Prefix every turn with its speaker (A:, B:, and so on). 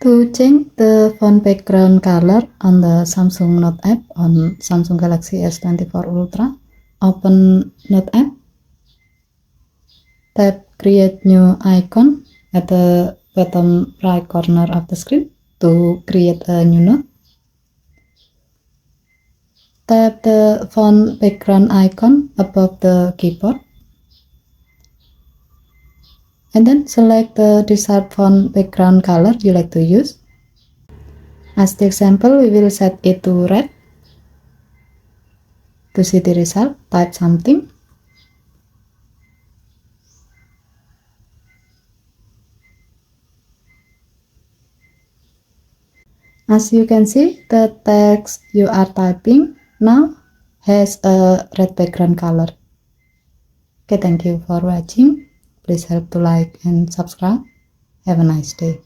A: To change the font background color on the Samsung Note app on Samsung Galaxy S24 Ultra, open Note app, tap create new icon at the bottom right corner of the screen to create a new note. Tap the font background icon above the keyboard. And then select the desired font background color you like to use. As the example, we will set it to red. To see the result, type something. As you can see, the text you are typing now has a red background color. Okay, thank you for watching. Please help to like and subscribe. Have a nice day.